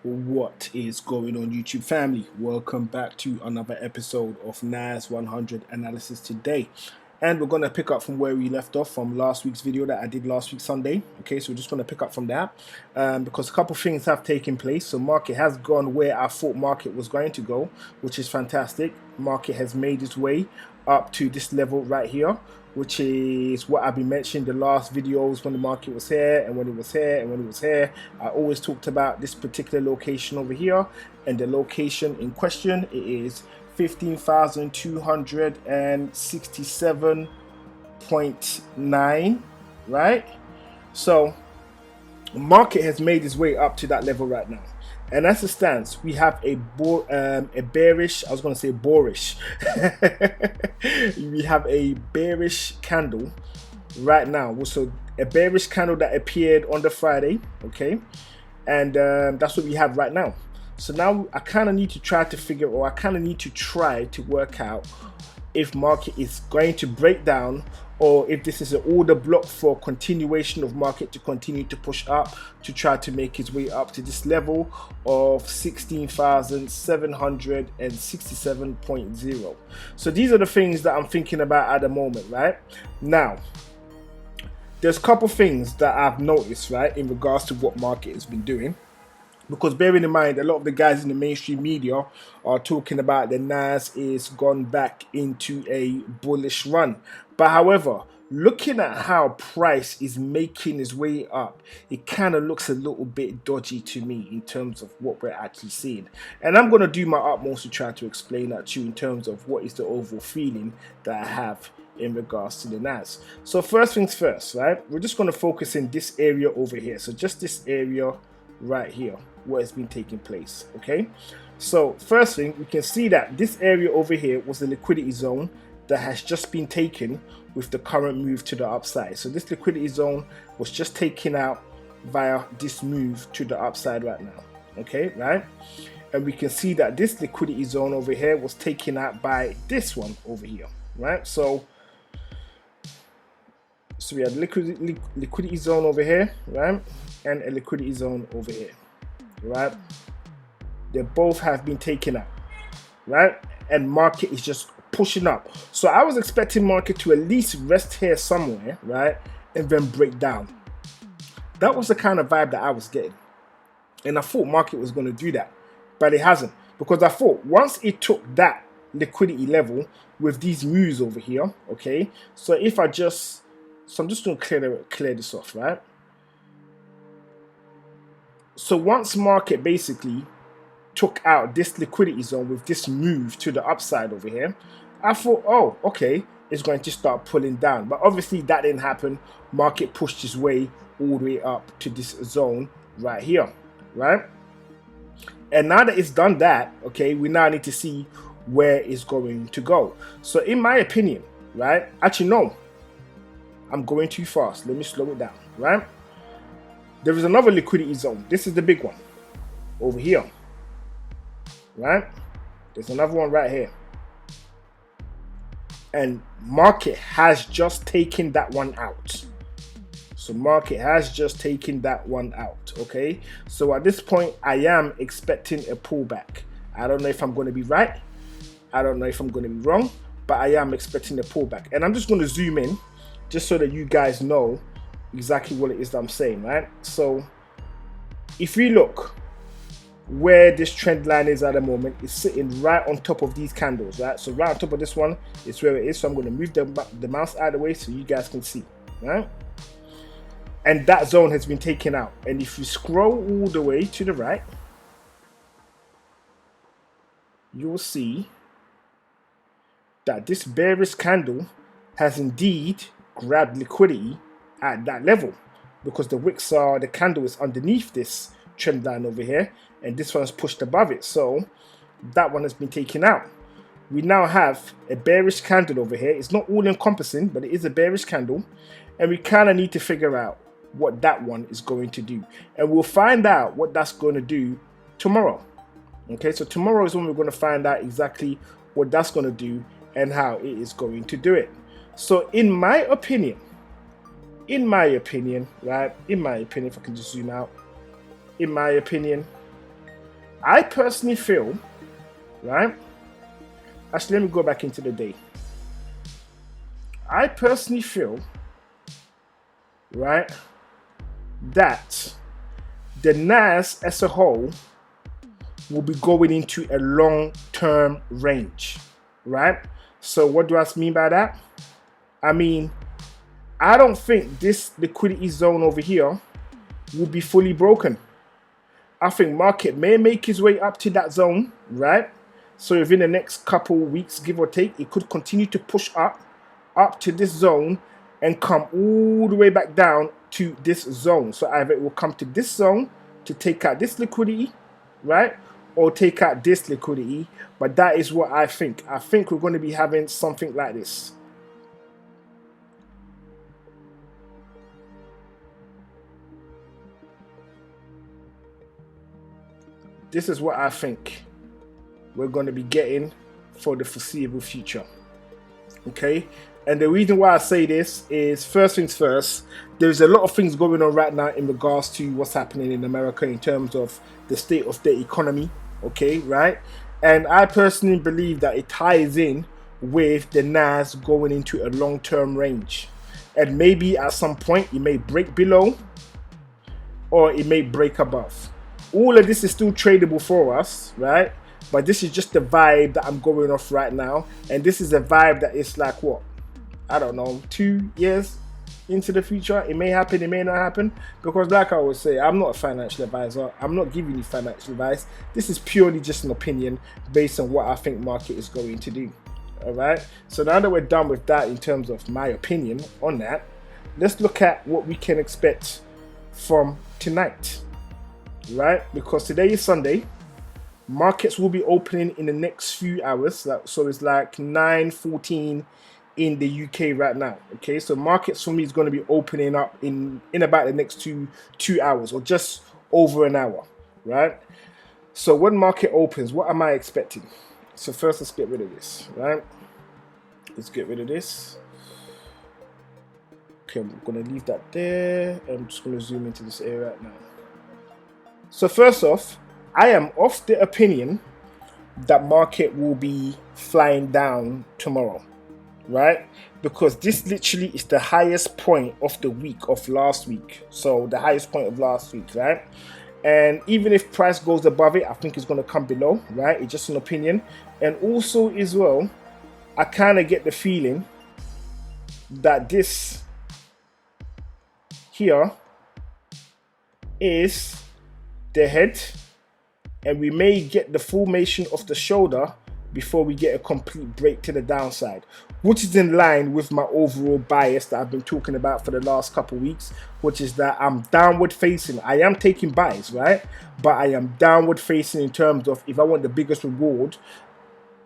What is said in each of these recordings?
What is going on, YouTube family? Welcome back to another episode of NAS100 analysis today. And we're going to pick up from where we left off from last week's video that I did last week Sunday. Okay, so we're just going to pick up from that because a couple of things have taken place. So market has gone where I thought market was going to go, which is fantastic. Market has made its way up to this level right here, which is what I've been mentioning the last videos when the market was here and when it was here and when it was here. I always talked about this particular location over here, and the location in question is 15,267.9, right? So market has made its way up to that level right now. And as it stands, we have a bearish, I was going to say boorish. We have a bearish candle right now. So a bearish candle that appeared on the Friday, okay? And that's what we have right now. So now I kind of need to try to work out if market is going to break down, or if this is an order block for continuation of market to continue to push up to try to make its way up to this level of 16,767.0. So these are the things that I'm thinking about at the moment, right? Now, there's a couple things that I've noticed, right, in regards to what market has been doing. Because bearing in mind, a lot of the guys in the mainstream media are talking about the NAS is gone back into a bullish run. But however, looking at how price is making its way up, it kind of looks a little bit dodgy to me in terms of what we're actually seeing. And I'm going to do my utmost to try to explain that to you in terms of what is the overall feeling that I have in regards to the NAS. So first things first, right? We're just going to focus in this area over here. So just this area right here where it's been taking place. Okay, so first thing, we can see that this area over here was the liquidity zone that has just been taken with the current move to the upside. So this liquidity zone was just taken out via this move to the upside right now. Okay, right? And we can see that this liquidity zone over here was taken out by this one over here, right? So we have liquidity zone over here, right, and a liquidity zone over here, right? They both have been taken out, right? And market is just pushing up. So I was expecting market to at least rest here somewhere, right, and then break down. That was the kind of vibe that I was getting, and I thought market was going to do that, but it hasn't, because I thought once it took that liquidity level with these moves over here, okay, so if I just I'm just going to clear this off, right? So once market basically took out this liquidity zone with this move to the upside over here, I thought, oh, okay, it's going to start pulling down. But obviously that didn't happen. Market pushed its way all the way up to this zone right here, right? And now that it's done that, okay, we now need to see where it's going to go. So in my opinion, right, actually no, I'm going too fast. Let me slow it down, right? There is another liquidity zone. This is the big one over here, right? There's another one right here. And market has just taken that one out. So market has just taken that one out, okay? So at this point, I am expecting a pullback. I don't know if I'm going to be right. I don't know if I'm going to be wrong, but I am expecting a pullback. And I'm just going to zoom in, just so that you guys know exactly what it is that I'm saying, right? So if we look where this trend line is at the moment, it's sitting right on top of these candles, right? So right on top of this one is where it is. So I'm going to move the mouse out of the way so you guys can see, right? And that zone has been taken out. And if you scroll all the way to the right, you will see that this bearish candle has indeed grab liquidity at that level, because the candle is underneath this trend line over here, and this one's pushed above it. So that one has been taken out. We now have a bearish candle over here. It's not all encompassing, but it is a bearish candle, and we kind of need to figure out what that one is going to do, and we'll find out what that's going to do tomorrow. Okay, so tomorrow is when we're going to find out exactly what that's going to do and how it is going to do it. So in my opinion, right, if I can just zoom out, in my opinion, I personally feel, right? Actually, let me go back into the day. I personally feel, right, that the NAS as a whole will be going into a long-term range, right? So what do I mean by that? I mean, I don't think this liquidity zone over here will be fully broken. I think market may make its way up to that zone, right? So within the next couple weeks, give or take, it could continue to push up to this zone and come all the way back down to this zone. So either it will come to this zone to take out this liquidity, right? Or take out this liquidity. But that is what I think. I think we're going to be having something like this. This is what I think we're going to be getting for the foreseeable future. Okay, and the reason why I say this is, first things first, there's a lot of things going on right now in regards to what's happening in America in terms of the state of the economy. Okay, right? And I personally believe that it ties in with the NAS going into a long-term range, and maybe at some point it may break below or it may break above. All of this is still tradable for us, right? But this is just the vibe that I'm going off right now. And this is a vibe that is like, what? I don't know, 2 years into the future. It may happen, it may not happen. Because like I always say, I'm not a financial advisor. I'm not giving you financial advice. This is purely just an opinion based on what I think market is going to do. All right? So now that we're done with that in terms of my opinion on that, let's look at what we can expect from tonight. Right? Because today is Sunday. Markets will be opening in the next few hours. So it's like 9:14 in the UK right now. Okay, so markets for me is going to be opening up in about the next two hours, or just over an hour, right? So when market opens, what am I expecting? So first, let's get rid of this, right? Let's get rid of this. Okay, I'm going to leave that there. I'm just going to zoom into this area right now. So first off, I am of the opinion that market will be flying down tomorrow, right? Because this literally is the highest point of the week of last week. So the highest point of last week, right? And even if price goes above it, I think it's going to come below, right? It's just an opinion. And also as well, I kind of get the feeling that this here is the head, and we may get the formation of the shoulder before we get a complete break to the downside, which is in line with my overall bias that I've been talking about for the last couple of weeks, which is that I'm downward facing. I am taking buys, right? But I am downward facing in terms of, if I want the biggest reward,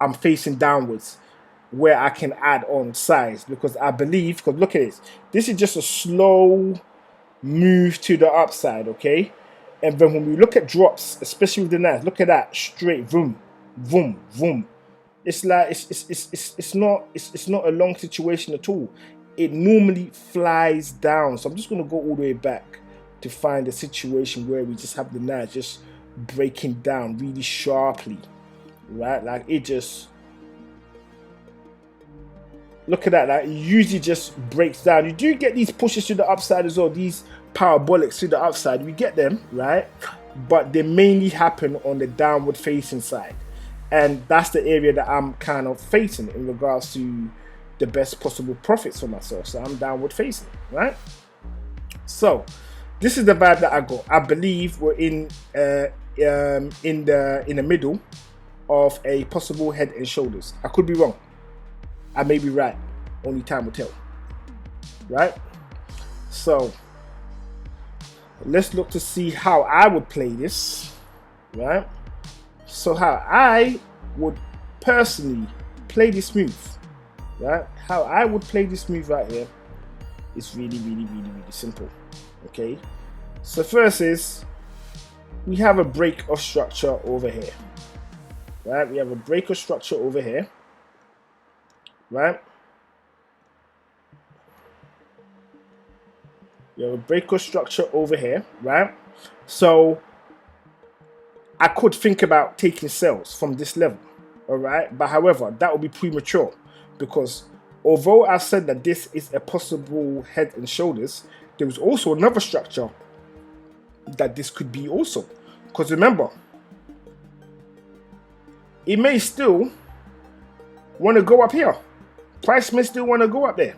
I'm facing downwards where I can add on size, because I believe, because look at this, this is just a slow move to the upside, okay? And then when we look at drops, especially with the NAS, look at that, straight boom, boom, boom. It's like it's not a long situation at all. It normally flies down. So I'm just gonna go all the way back to find a situation where we just have the NAS just breaking down really sharply, right? Like it just, look at that. Like it usually just breaks down. You do get these pushes to the upside as well. These parabolics to the upside, we get them, right? But they mainly happen on the downward facing side, and that's the area that I'm kind of facing in regards to the best possible profits for myself. So I'm downward facing, right? So this is the vibe that I got. I believe we're in the middle of a possible head and shoulders. I could be wrong, I may be right, only time will tell, right? So let's look to see how I would play this, right? So how I would personally play this move, right? How I would play this move right here is really simple, okay? So first is, we have a break of structure over here, right? We have a break of structure over here, right? We have a break of structure over here, right? So I could think about taking sales from this level, all right? But however, that would be premature, because although I said that this is a possible head and shoulders, there is also another structure that this could be also. Because remember, it may still want to go up here. Price may still want to go up there.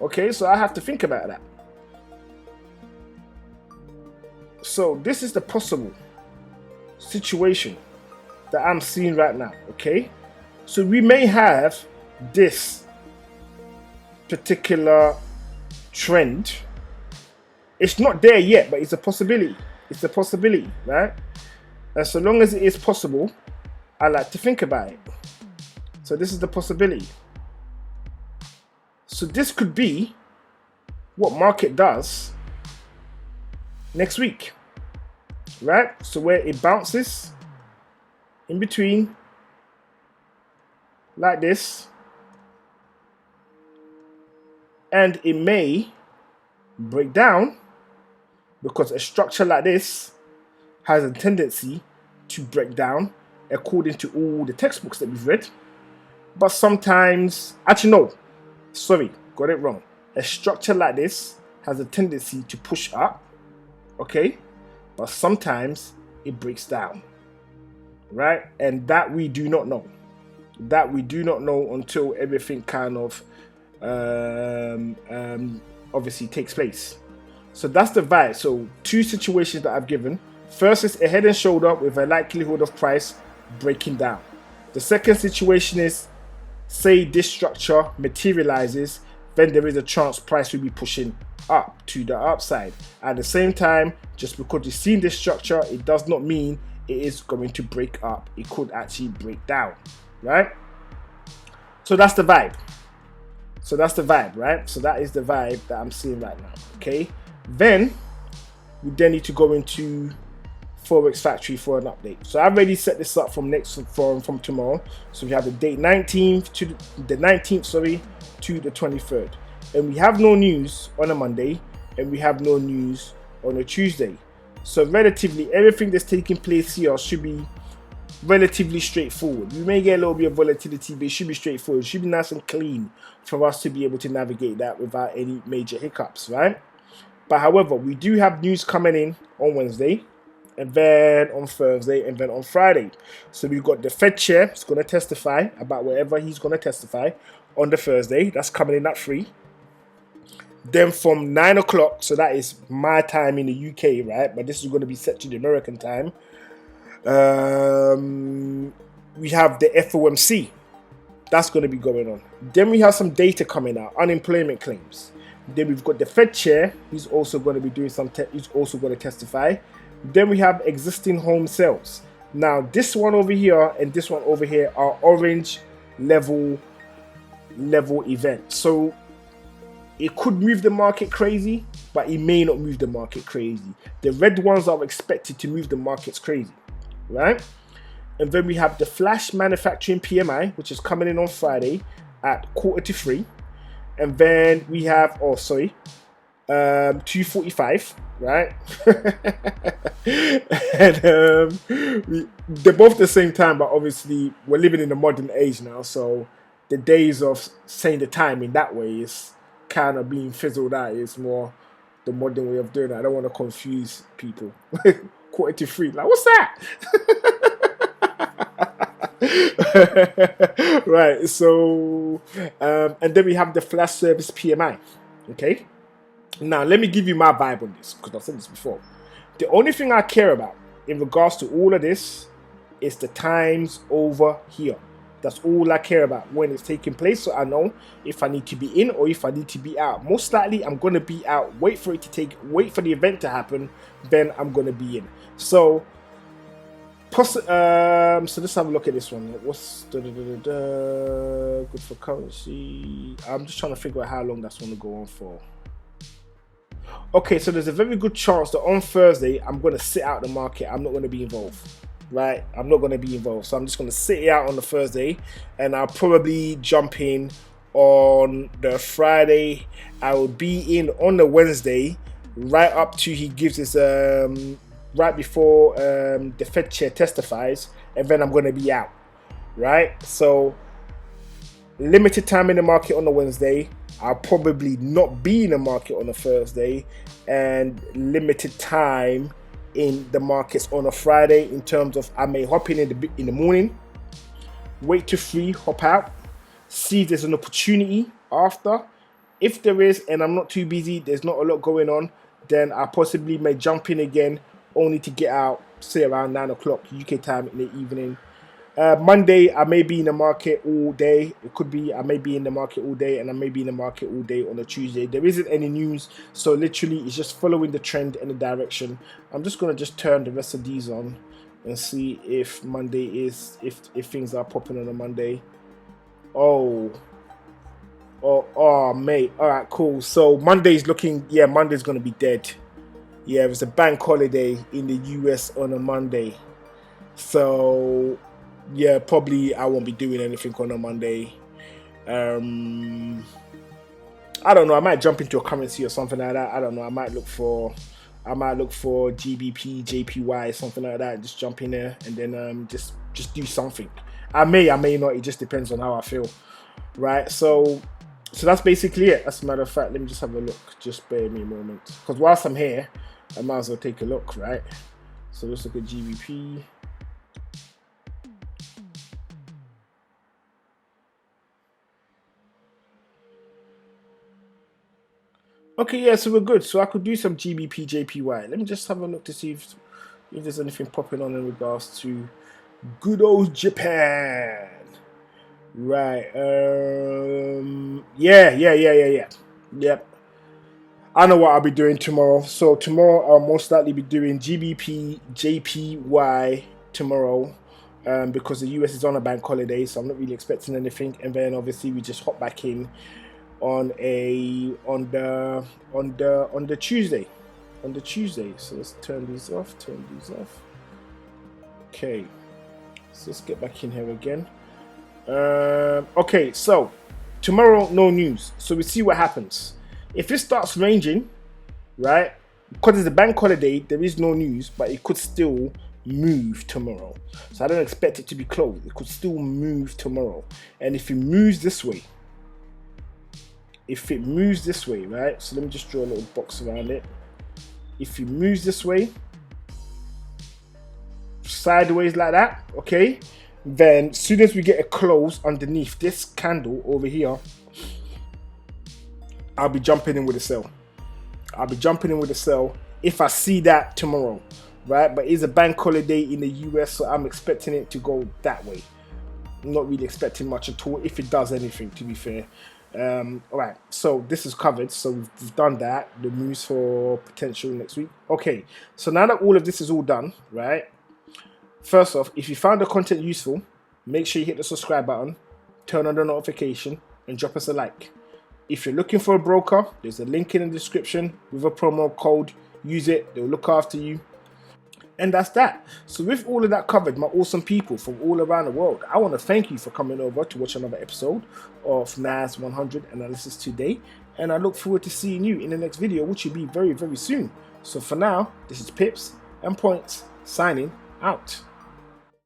Okay, so I have to think about that. So this is the possible situation that I'm seeing right now. Okay, so we may have this particular trend. It's not there yet, but it's a possibility. It's a possibility, right? And so long as it is possible, I like to think about it. So this is the possibility. So this could be what market does next week, right? So where it bounces in between like this, and it may break down, because a structure like this has a tendency to break down according to all the textbooks that we've read. But sometimes, actually no, sorry, got it wrong. A structure like this has a tendency to push up, okay? But sometimes it breaks down, right? And that we do not know. That we do not know until everything kind of obviously takes place. So that's the vibe. So two situations that I've given. First is a head and shoulder with a likelihood of price breaking down. The second situation is, say this structure materializes, then there is a chance price will be pushing up to the upside. At the same time, just because you've seen this structure, it does not mean it is going to break up. It could actually break down, right? So that's the vibe. So that's the vibe, right? So that is the vibe that I'm seeing right now, okay? Then we then need to go into Forex Factory for an update. So I've already set this up from tomorrow. So we have the date 19th to the 19th, sorry, to the 23rd. And we have no news on a Monday, and we have no news on a Tuesday. So relatively, everything that's taking place here should be relatively straightforward. We may get a little bit of volatility, but it should be straightforward. It should be nice and clean for us to be able to navigate that without any major hiccups, right? But however, we do have news coming in on Wednesday, and then on Thursday, and then on Friday. So we've got the Fed chair is going to testify about whatever he's going to testify on the Thursday. That's coming in at 3. Then from 9 o'clock, so that is my time in the UK, right? But this is going to be set to the American time. We have the FOMC. That's going to be going on. Then we have some data coming out, unemployment claims. Then we've got the Fed chair. He's also going to be doing he's also going to testify. Then we have existing home sales. Now this one over here and this one over here are orange level events. So it could move the market crazy, but it may not move the market crazy. The red ones are expected to move the markets crazy, right? And then we have the flash manufacturing PMI, which is coming in on Friday at 2:45. And then we have, 2:45, right? And they're both the same time, but obviously we're living in the modern age now, so the days of saying the time in that way is kind of being fizzled out. It's more the modern way of doing it. I don't want to confuse people. 2:45, like, what's that? Right, so and then we have the flash service PMI. Okay, now let me give you my vibe on this, because I've said this before. The only thing I care about in regards to all of this is the times over here. That's all I care about when it's taking place, so I know if I need to be in or if I need to be out. Most likely I'm going to be out. Wait for the event to happen, then I'm going to be in. So so let's have a look at this one. What's good for currency? I'm just trying to figure out how long that's going to go on for. Okay, so there's a very good chance that on Thursday I'm going to sit out the market. I'm not going to be involved, right? I'm not going to be involved. So I'm just going to sit it out on the Thursday, and I'll probably jump in on the Friday. I will be in on the Wednesday right up to he gives his right before the Fed chair testifies, and then I'm going to be out, right? So limited time in the market on a Wednesday. I'll probably not be in the market on a Thursday, and limited time in the markets on a Friday, in terms of I may hop in the morning, wait till 3, hop out, see if there's an opportunity after. If there is, and I'm not too busy, there's not a lot going on, then I possibly may jump in again, only to get out, say around 9 o'clock UK time in the evening. Monday, I may be in the market all day. It could be I may be in the market all day, and I may be in the market all day on a Tuesday. There isn't any news, so literally it's just following the trend and the direction. I'm just going to just turn the rest of these on and see if Monday is, if things are popping on a Monday. Oh, mate. All right, cool. So Monday's looking, yeah, Monday's going to be dead. Yeah, it was a bank holiday in the US on a Monday. So yeah, probably I won't be doing anything on a Monday. I don't know. I might jump into a currency or something like that. I don't know. I might look for GBP, JPY, something like that. Just jump in there and then just do something. I may not. It just depends on how I feel, right? So that's basically it. As a matter of fact, let me just have a look. Just bear me a moment, because whilst I'm here, I might as well take a look, right? So let's look at GBP. Okay, yeah, so we're good. So I could do some GBP, JPY. Let me just have a look to see if there's anything popping on in regards to good old Japan. Right. Yeah. Yep. I know what I'll be doing tomorrow. So tomorrow I'll most likely be doing GBP, JPY tomorrow. Because the US is on a bank holiday, so I'm not really expecting anything. And then obviously we just hop back in on the Tuesday. So let's turn these off. Okay, so let's get back in here again. Okay, so tomorrow no news, so we see what happens. If it starts ranging, right, because it's a bank holiday, there is no news, but it could still move tomorrow. So I don't expect it to be closed. It could still move tomorrow, and if it moves this way, right, so let me just draw a little box around it. If it moves this way, sideways like that, okay, then as soon as we get a close underneath this candle over here, I'll be jumping in with a sell. If I see that tomorrow, right? But it's a bank holiday in the US, so I'm expecting it to go that way. I'm not really expecting much at all, if it does anything, to be fair. Alright, so this is covered, so we've done that, the moves for potential next week. Okay, so now that all of this is all done, right, first off, if you found the content useful, make sure you hit the subscribe button, turn on the notification, and drop us a like. If you're looking for a broker, there's a link in the description with a promo code. Use it, they'll look after you. And that's that. So with all of that covered, my awesome people from all around the world, I want to thank you for coming over to watch another episode of NAS100 Analysis today. And I look forward to seeing you in the next video, which will be very, very soon. So for now, this is Pips and Points signing out.